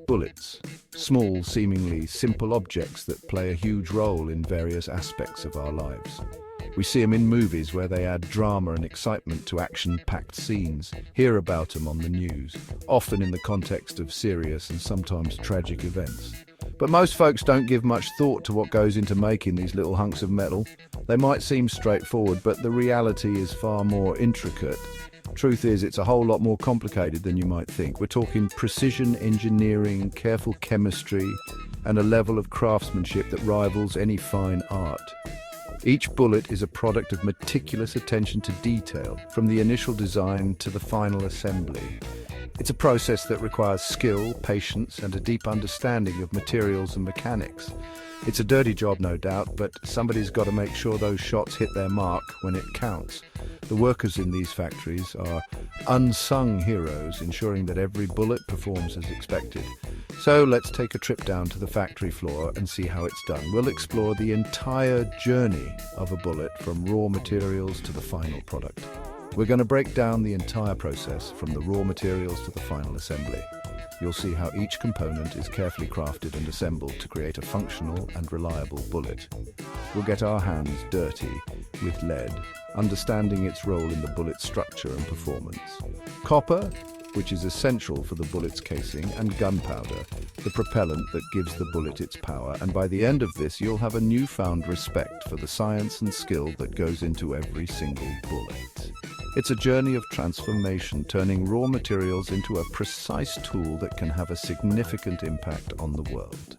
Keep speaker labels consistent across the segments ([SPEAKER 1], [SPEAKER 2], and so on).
[SPEAKER 1] Bullets. Small, seemingly simple objects that play a huge role in various aspects of our lives. We see them in movies where they add drama and excitement to action-packed scenes, hear about them on the news, often in the context of serious and sometimes tragic events. But most folks don't give much thought to what goes into making these little hunks of metal. They might seem straightforward, but the reality is far more intricate. Truth is, it's a whole lot more complicated than you might think. We're talking precision engineering, careful chemistry, and a level of craftsmanship that rivals any fine art. Each bullet is a product of meticulous attention to detail, from the initial design to the final assembly. It's a process that requires skill, patience, and a deep understanding of materials and mechanics. It's a dirty job, no doubt, but somebody's got to make sure those shots hit their mark when it counts. The workers in these factories are unsung heroes, ensuring that every bullet performs as expected. So let's take a trip down to the factory floor and see how it's done. We'll explore the entire journey of a bullet, from raw materials to the final product. We're going to break down the entire process, from the raw materials to the final assembly. You'll see how each component is carefully crafted and assembled to create a functional and reliable bullet. We'll get our hands dirty with lead, understanding its role in the bullet's structure and performance. Copper, which is essential for the bullet's casing, and gunpowder, the propellant that gives the bullet its power. And by the end of this, you'll have a newfound respect for the science and skill that goes into every single bullet. It's a journey of transformation, turning raw materials into a precise tool that can have a significant impact on the world.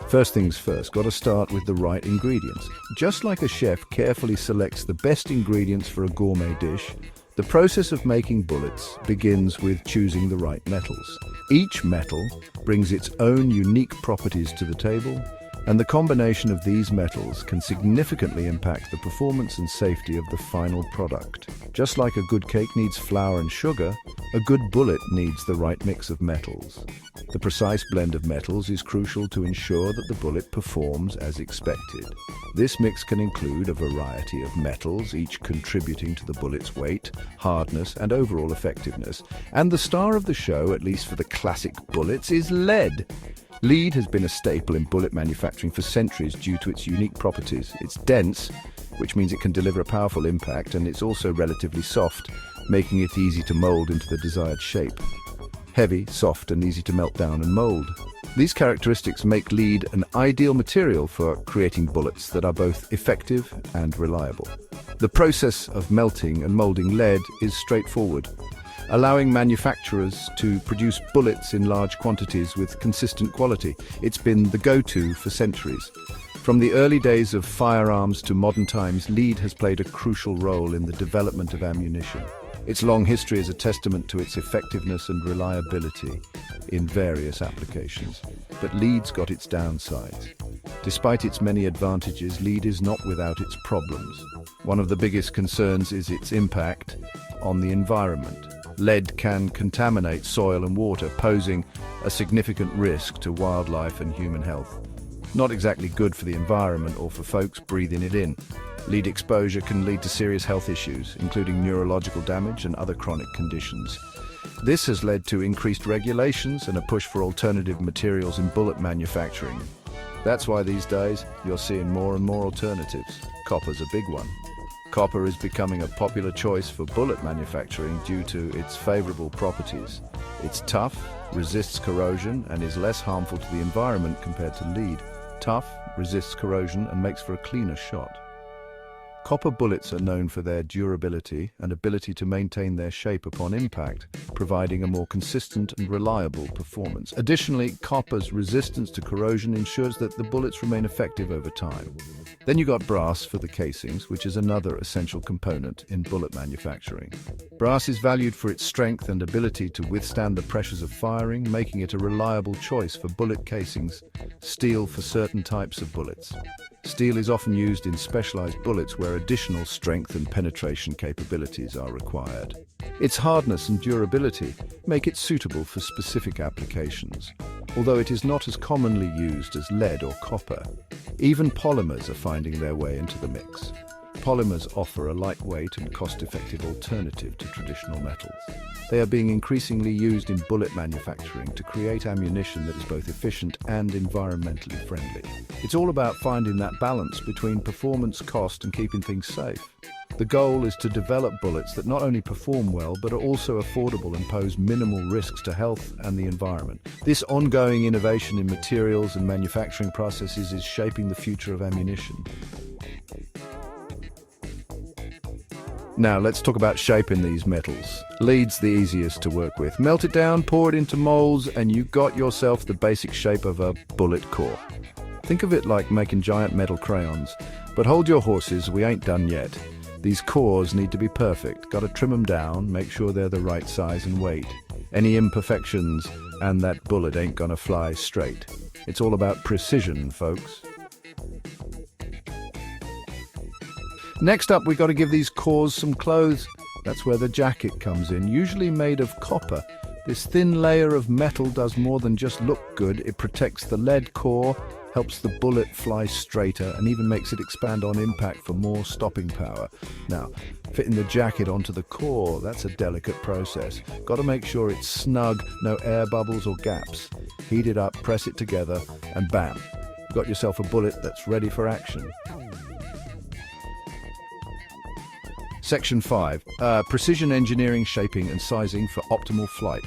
[SPEAKER 1] First things first, got to start with the right ingredients. Just like a chef carefully selects the best ingredients for a gourmet dish, the process of making bullets begins with choosing the right metals. Each metal brings its own unique properties to the table, and the combination of these metals can significantly impact the performance and safety of the final product. Just like a good cake needs flour and sugar, a good bullet needs the right mix of metals. The precise blend of metals is crucial to ensure that the bullet performs as expected. This mix can include a variety of metals, each contributing to the bullet's weight, hardness, and overall effectiveness. And the star of the show, at least for the classic bullets, is lead. Lead has been a staple in bullet manufacturing for centuries due to its unique properties. It's dense, which means it can deliver a powerful impact, and it's also relatively soft, making it easy to mold into the desired shape. Heavy, soft, and easy to melt down and mold. These characteristics make lead an ideal material for creating bullets that are both effective and reliable. The process of melting and molding lead is straightforward, allowing manufacturers to produce bullets in large quantities with consistent quality. It's been the go-to for centuries. From the early days of firearms to modern times, lead has played a crucial role in the development of ammunition. Its long history is a testament to its effectiveness and reliability in various applications. But lead's got its downsides. Despite its many advantages, lead is not without its problems. One of the biggest concerns is its impact on the environment. Lead can contaminate soil and water, posing a significant risk to wildlife and human health. Not exactly good for the environment or for folks breathing it in. Lead exposure can lead to serious health issues, including neurological damage and other chronic conditions. This has led to increased regulations and a push for alternative materials in bullet manufacturing. That's why these days you're seeing more and more alternatives. Copper's a big one. Copper is becoming a popular choice for bullet manufacturing due to its favorable properties. It's tough, resists corrosion, and is less harmful to the environment compared to lead. Tough, resists corrosion, and makes for a cleaner shot. Copper bullets are known for their durability and ability to maintain their shape upon impact, providing a more consistent and reliable performance. Additionally, copper's resistance to corrosion ensures that the bullets remain effective over time. Then you got brass for the casings, which is another essential component in bullet manufacturing. Brass is valued for its strength and ability to withstand the pressures of firing, making it a reliable choice for bullet casings. Steel for certain types of bullets. Steel is often used in specialized bullets where additional strength and penetration capabilities are required. Its hardness and durability make it suitable for specific applications, although it is not as commonly used as lead or copper. Even polymers are finding their way into the mix. Polymers offer a lightweight and cost-effective alternative to traditional metals. They are being increasingly used in bullet manufacturing to create ammunition that is both efficient and environmentally friendly. It's all about finding that balance between performance, cost, and keeping things safe. The goal is to develop bullets that not only perform well, but are also affordable and pose minimal risks to health and the environment. This ongoing innovation in materials and manufacturing processes is shaping the future of ammunition. Now let's talk about shaping these metals. Lead's the easiest to work with. Melt it down, pour it into molds, and you got yourself the basic shape of a bullet core. Think of it like making giant metal crayons. But hold your horses, we ain't done yet. These cores need to be perfect. Got to trim them down, make sure they're the right size and weight. Any imperfections and that bullet ain't gonna fly straight. It's all about precision, folks. Next up, we got to give these cores some clothes. That's where the jacket comes in, usually made of copper. This thin layer of metal does more than just look good. It protects the lead core, helps the bullet fly straighter, and even makes it expand on impact for more stopping power. Now, fitting the jacket onto the core, that's a delicate process. Got to make sure it's snug, no air bubbles or gaps. Heat it up, press it together, and bam, you've got yourself a bullet that's ready for action. Section 5. Precision engineering, shaping and sizing for optimal flight.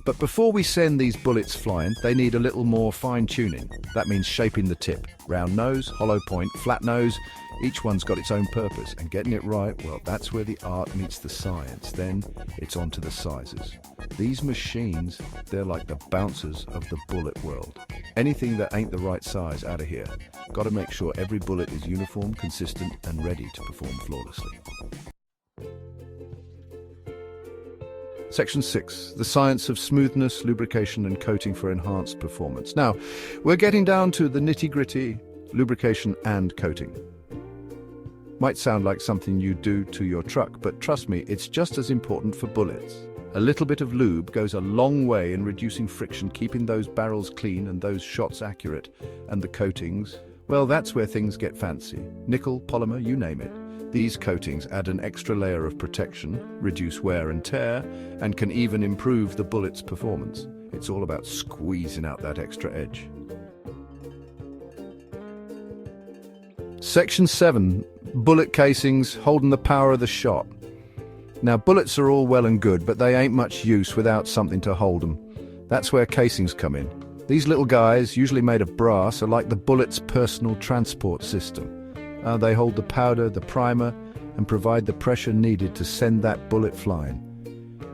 [SPEAKER 1] But before we send these bullets flying, they need a little more fine-tuning. That means shaping the tip. Round nose, hollow point, flat nose. Each one's got its own purpose, and getting it right, well, that's where the art meets the science. Then it's on to the sizes. These machines, they're like the bouncers of the bullet world. Anything that ain't the right size, out of here. Got to make sure every bullet is uniform, consistent, and ready to perform flawlessly. Section 6. The science of smoothness, lubrication and coating for enhanced performance. Now, we're getting down to the nitty-gritty, lubrication and coating. Might sound like something you do to your truck, but trust me, it's just as important for bullets. A little bit of lube goes a long way in reducing friction, keeping those barrels clean and those shots accurate. And the coatings, well, that's where things get fancy. Nickel, polymer, you name it. These coatings add an extra layer of protection, reduce wear and tear, and can even improve the bullet's performance. It's all about squeezing out that extra edge. Section 7. Bullet casings holding the power of the shot. Now, bullets are all well and good, but they ain't much use without something to hold them. That's where casings come in. These little guys, usually made of brass, are like the bullet's personal transport system. They hold the powder, the primer, and provide the pressure needed to send that bullet flying.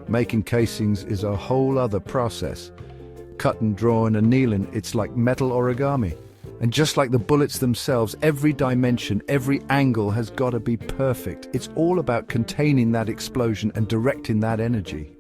[SPEAKER 1] Making casings is a whole other process. Cutting, drawing, and annealing, it's like metal origami. And just like the bullets themselves, every dimension, every angle has got to be perfect. It's all about containing that explosion and directing that energy.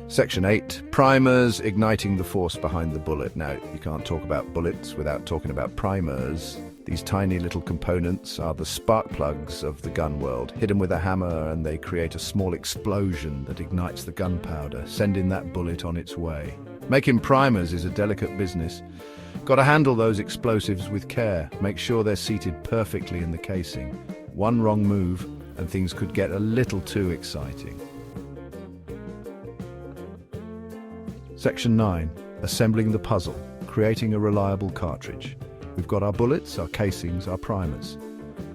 [SPEAKER 1] Section 8. Primers, igniting the force behind the bullet. Now, you can't talk about bullets without talking about primers. These tiny little components are the spark plugs of the gun world. Hit them with a hammer and they create a small explosion that ignites the gunpowder, sending that bullet on its way. Making primers is a delicate business. Got to handle those explosives with care. Make sure they're seated perfectly in the casing. One wrong move and things could get a little too exciting. Section 9. Assembling the puzzle, creating a reliable cartridge. We've got our bullets, our casings, our primers.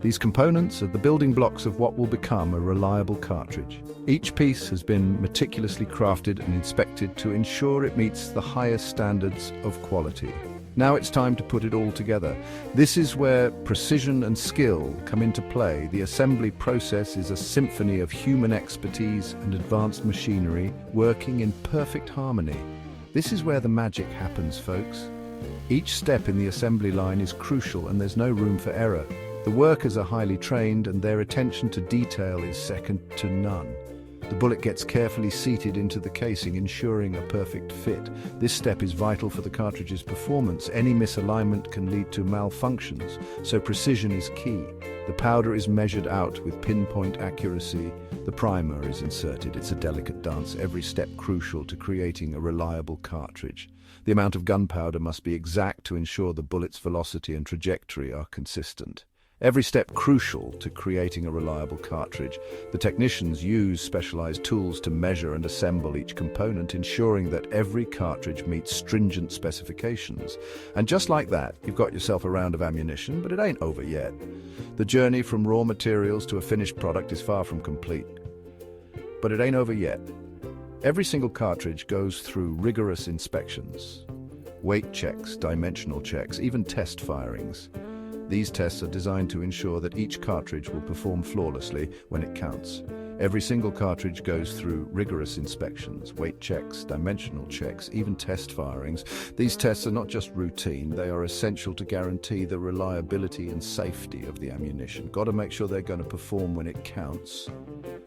[SPEAKER 1] These components are the building blocks of what will become a reliable cartridge. Each piece has been meticulously crafted and inspected to ensure it meets the highest standards of quality. Now it's time to put it all together. This is where precision and skill come into play. The assembly process is a symphony of human expertise and advanced machinery working in perfect harmony. This is where the magic happens, folks. Each step in the assembly line is crucial and there's no room for error. The workers are highly trained and their attention to detail is second to none. The bullet gets carefully seated into the casing, ensuring a perfect fit. This step is vital for the cartridge's performance. Any misalignment can lead to malfunctions, so precision is key. The powder is measured out with pinpoint accuracy. The primer is inserted. It's a delicate dance, every step crucial to creating a reliable cartridge. The amount of gunpowder must be exact to ensure the bullet's velocity and trajectory are consistent. Every step crucial to creating a reliable cartridge. The technicians use specialized tools to measure and assemble each component, ensuring that every cartridge meets stringent specifications. And just like that, you've got yourself a round of ammunition, but it ain't over yet. The journey from raw materials to a finished product is far from complete. But it ain't over yet. Every single cartridge goes through rigorous inspections, weight checks, dimensional checks, even test firings. These tests are designed to ensure that each cartridge will perform flawlessly when it counts. Every single cartridge goes through rigorous inspections, weight checks, dimensional checks, even test firings. These tests are not just routine, they are essential to guarantee the reliability and safety of the ammunition. Got to make sure they're going to perform when it counts.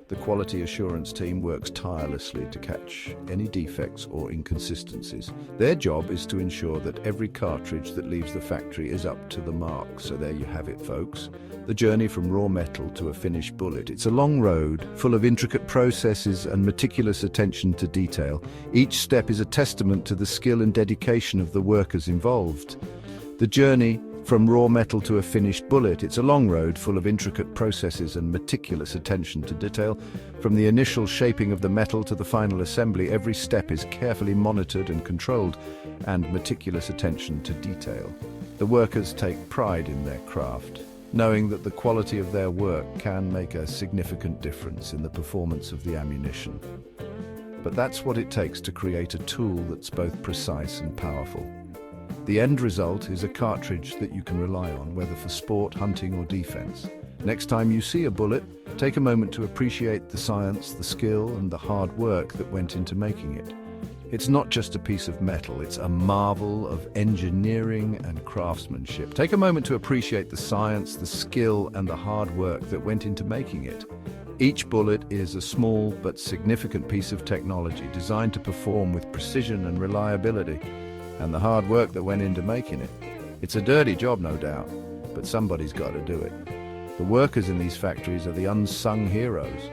[SPEAKER 1] The quality assurance team works tirelessly to catch any defects or inconsistencies. Their job is to ensure that every cartridge that leaves the factory is up to the mark. So there you have it, folks. The journey from raw metal to a finished bullet. It's a long road, full of intricate processes and meticulous attention to detail. Each step is a testament to the skill and dedication of the workers involved. The journey from raw metal to a finished bullet. It's a long road full of intricate processes and meticulous attention to detail. From the initial shaping of the metal to the final assembly, every step is carefully monitored and controlled, and meticulous attention to detail. The workers take pride in their craft, knowing that the quality of their work can make a significant difference in the performance of the ammunition. But that's what it takes to create a tool that's both precise and powerful. The end result is a cartridge that you can rely on, whether for sport, hunting, or defense. Next time you see a bullet, take a moment to appreciate the science, the skill, and the hard work that went into making it. It's not just a piece of metal, it's a marvel of engineering and craftsmanship. Take a moment to appreciate the science, the skill, and the hard work that went into making it. Each bullet is a small but significant piece of technology designed to perform with precision and reliability. And the hard work that went into making it. It's a dirty job, no doubt, but somebody's got to do it. The workers in these factories are the unsung heroes,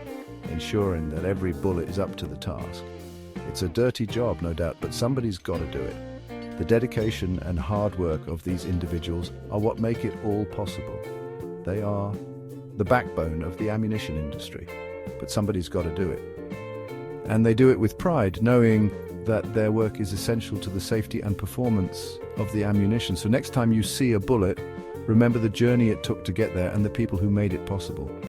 [SPEAKER 1] ensuring that every bullet is up to the task. It's a dirty job, no doubt, but somebody's got to do it. The dedication and hard work of these individuals are what make it all possible. They are the backbone of the ammunition industry, but somebody's got to do it. And they do it with pride, knowing that their work is essential to the safety and performance of the ammunition. So next time you see a bullet, remember the journey it took to get there and the people who made it possible.